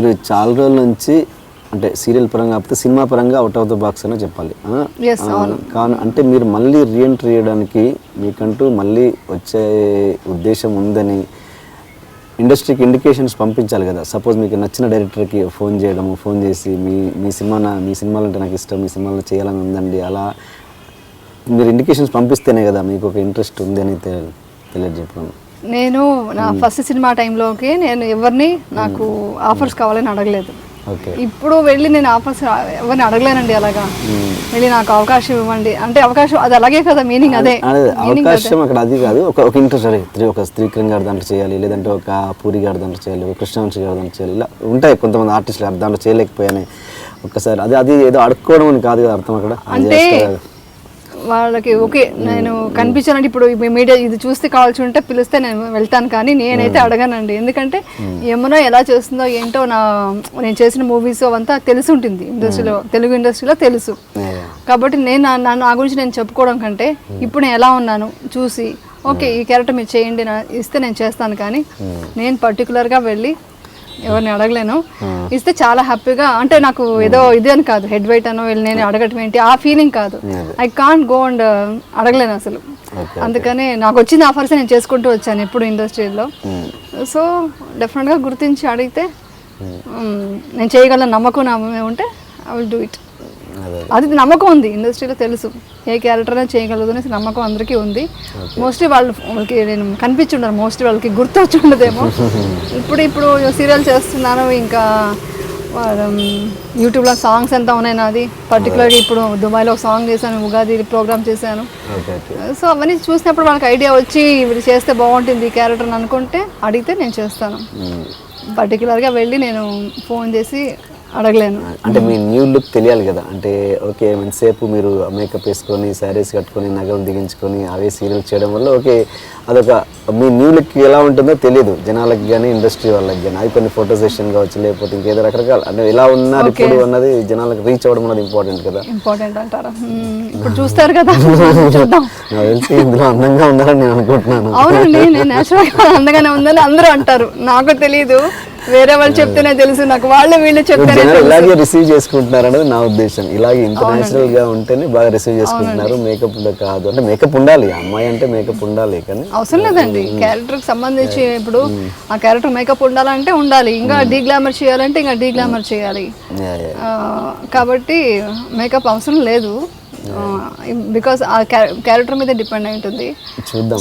మీరు చాలా రోజుల నుంచి అంటే సీరియల్ పరంగా కాకపోతే సినిమా పరంగా అవుట్ ఆఫ్ ద బాక్స్ అనే చెప్పాలి. కానీ అంటే మీరు మళ్ళీ రీఎంట్రీ చేయడానికి మీకంటూ మళ్ళీ వచ్చే ఉద్దేశం ఉందని ఇండస్ట్రీకి ఇండికేషన్స్ పంపించాలి కదా. సపోజ్ మీకు నచ్చిన డైరెక్టర్కి ఫోన్ చేయడము, ఫోన్ చేసి మీ సినిమాలు అంటే నాకు ఇష్టం, మీ సినిమాలో చేయాలని ఉందండి, అలా మీరు ఇండికేషన్స్ పంపిస్తేనే కదా మీకు ఒక ఇంట్రెస్ట్ ఉంది అని తెలియజెప్పడం. నేను నా ఫస్ట్ సినిమా టైంలోకి నేను ఎవరిని నాకు ఆఫర్స్ కావాలని అడగలేదు. ఇప్పుడు వెళ్ళి నేను ఆఫర్స్ ఎవరిని అడగలేనండి. అలాగా వెళ్ళి నాకు అవకాశం ఇవ్వండి అంటే అవకాశం అది అలాగే కదా మీనింగ్. అదే అవకాశం అక్కడ అది కాదు, ఒక ఇంట్రెస్ట్. ఒక త్రివిక్రమ్ గారి దాంట్లో చేయాలి, లేదంటే ఒక పూరి గారి దాంట్లో చేయాలి, ఒక కృష్ణవంశీ గారి దాంట్లో చేయాలి, ఇలా ఉంటాయి కొంతమంది ఆర్టిస్టులు దాంట్లో చేయలేకపోయానే. ఒక్కసారి అది ఏదో అడుక్కోవడం అని కాదు కదా అర్థం అక్కడ. అంటే వాళ్ళకి ఓకే నేను కనిపించానంటే ఇప్పుడు మీడియా ఇది చూస్తే కావాల్సి ఉంటే పిలిస్తే నేను వెళ్తాను, కానీ నేనైతే అడగానండి. ఎందుకంటే ఏమన్నా ఎలా చేస్తుందో ఏంటో నేను చేసిన మూవీస్ అవంతా తెలిసి ఉంటుంది ఇండస్ట్రీలో, తెలుగు ఇండస్ట్రీలో తెలుసు. కాబట్టి నేను నా గురించి నేను చెప్పుకోవడం కంటే ఇప్పుడు నేను ఎలా ఉన్నాను చూసి ఓకే ఈ క్యారెక్టర్ మీరు చేయండి ఇస్తే నేను చేస్తాను. కానీ నేను పర్టికులర్గా వెళ్ళి ఎవరిని అడగలేను. ఇస్తే చాలా హ్యాపీగా అంటే నాకు ఏదో ఇది అని కాదు, హెడ్ వెయిట్ అనో వెళ్ళి నేను అడగటం ఏంటి ఆ ఫీలింగ్ కాదు. ఐ కాంట్ గో అండ్ అడగలేను అసలు. అందుకని నాకు వచ్చిన ఆఫర్స్ నేను చేసుకుంటూ వచ్చాను ఎప్పుడు ఇండస్ట్రీలో. సో డెఫినెట్గా గుర్తించి అడిగితే నేను చేయగల నమ్మకం ఉంటే ఐ విల్ డూ ఇట్. అది నమ్మకం ఉంది ఇండస్ట్రీలో, తెలుసు ఏ క్యారెక్టర్ అయినా చేయగలదు అనేసి నమ్మకం అందరికీ ఉంది. మోస్ట్లీ వాళ్ళకి నేను కనిపించుండను, మోస్ట్లీ వాళ్ళకి గుర్తు వచ్చి ఉండదేమో. ఇప్పుడు సీరియల్ చేస్తున్నాను, ఇంకా యూట్యూబ్లో సాంగ్స్ ఎంత ఉన్నాయి నాది. పర్టికులర్గా ఇప్పుడు దుబాయ్లో సాంగ్ చేశాను, ఉగాది ప్రోగ్రామ్ చేశాను. సో అవన్నీ చూసినప్పుడు వాళ్ళకి ఐడియా వచ్చి ఇవి చేస్తే బాగుంటుంది ఈ క్యారెక్టర్ అని అనుకుంటే అడిగితే నేను చేస్తాను. పర్టికులర్గా వెళ్ళి నేను ఫోన్ చేసి అడగలేను. అంటే మీ న్యూ లుక్ తెలియాలి కదా. అంటే ఓకే ఎంతసేపు మీరు మేకప్ వేసుకొని శారీస్ కట్టుకొని నగలు దిగించుకొని అవే సీరియల్ చేయడం వల్ల ఓకే అదొక మీ న్యూ లుక్ ఎలా ఉంటుందో తెలియదు జనాలకి కానీ ఇండస్ట్రీ వాళ్ళకి కానీ. అది కొన్ని ఫోటో సెషన్ కావచ్చు, లేకపోతే ఇంకేదో రకరకాల అంటే ఎలా ఉన్నారు ఇప్పుడు అన్నది జనాలకు రీచ్ అవ్వడం అనేది ఇంపార్టెంట్ కదా. ఇంపార్టెంట్ అంటారా? ఇప్పుడు చూస్తారు కదా. నాకు తెలిసి ఇందులో అందంగా ఉండాలని నేను అనుకుంటున్నాను. అవునండి, నేను నేచురల్గా అందంగానే ఉందని అందరూ అంటారు, నాకు తెలియదు, వేరే వాళ్ళు చెప్తేనే తెలుసు నాకు, వాళ్ళు వీళ్ళు చెప్తేనే ఇలాగే రిసీవ్ చేసుకుంటున్నారు అనేది నా ఉద్దేశం. ఇలాగే ఇంత నేచురల్ గా ఉంటేనే బాగా రిసీవ్ చేసుకుంటున్నారు. మేకప్ కాదు అంటే మేకప్ ఉండాలి, అమ్మాయి అంటే మేకప్ ఉండాలి, కానీ అవసరం లేదండి క్యారెక్టర్ కి సంబంధించి. ఇప్పుడు ఆ క్యారెక్టర్ మేకప్ ఉండాలంటే ఉండాలి, ఇంకా డీ గ్లామర్ చేయాలంటే ఇంకా డీ గ్లామర్ చేయాలి. కాబట్టి మేకప్ అవసరం లేదు, బికాస్ ఆ క్యారెక్టర్ మీద డిపెండ్ అయి ఉంటుంది.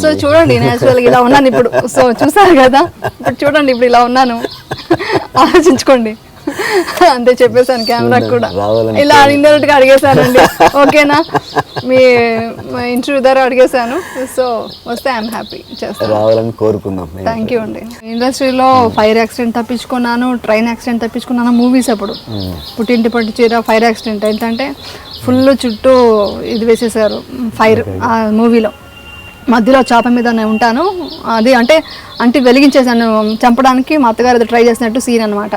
సో చూడండి నేచురల్ ఇలా ఉన్నాను ఇప్పుడు. సో చూసారు కదా, ఇప్పుడు చూడండి ఇప్పుడు ఇలా ఉన్నాను, ఆలోచించుకోండి. అంతే చెప్పేశాను కెమెరా కూడా, ఇలా ఇండైరెక్ట్ గా అడిగేశానండి. ఓకేనా, మీ ఇంటర్వ్యూ ద్వారా అడిగేశాను. సో వస్తే ఐఎమ్ హ్యాపీ, చేస్తాను, రావాలని కోరుకుందాం. థ్యాంక్ యూ అండి. ఇండస్ట్రీలో ఫైర్ యాక్సిడెంట్ తప్పించుకున్నాను, ట్రైన్ యాక్సిడెంట్ తప్పించుకున్నాను. మూవీస్ అప్పుడు పుట్టింటి పట్టు చీర ఫైర్ యాక్సిడెంట్ ఏంటంటే ఫుల్ చుట్టూ ఇది వేసేసారు ఫైర్. ఆ మూవీలో మధ్యలో చాప మీద నేను ఉంటాను, అది అంటే వెలిగించేసాను చంపడానికి. మా అత్తగారు ట్రై చేసినట్టు సీన్ అనమాట.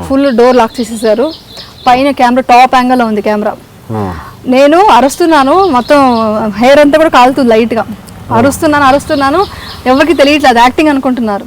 ఫుల్ డోర్ లాక్ చేసేసారు, పైన కెమెరా టాప్ యాంగిల్లో ఉంది కెమెరా. నేను అరుస్తున్నాను, మొత్తం హెయిర్ అంతా కూడా కాలుతుంది లైట్గా. అరుస్తున్నాను ఎవరికి తెలియట్లేదు, యాక్టింగ్ అనుకుంటున్నారు.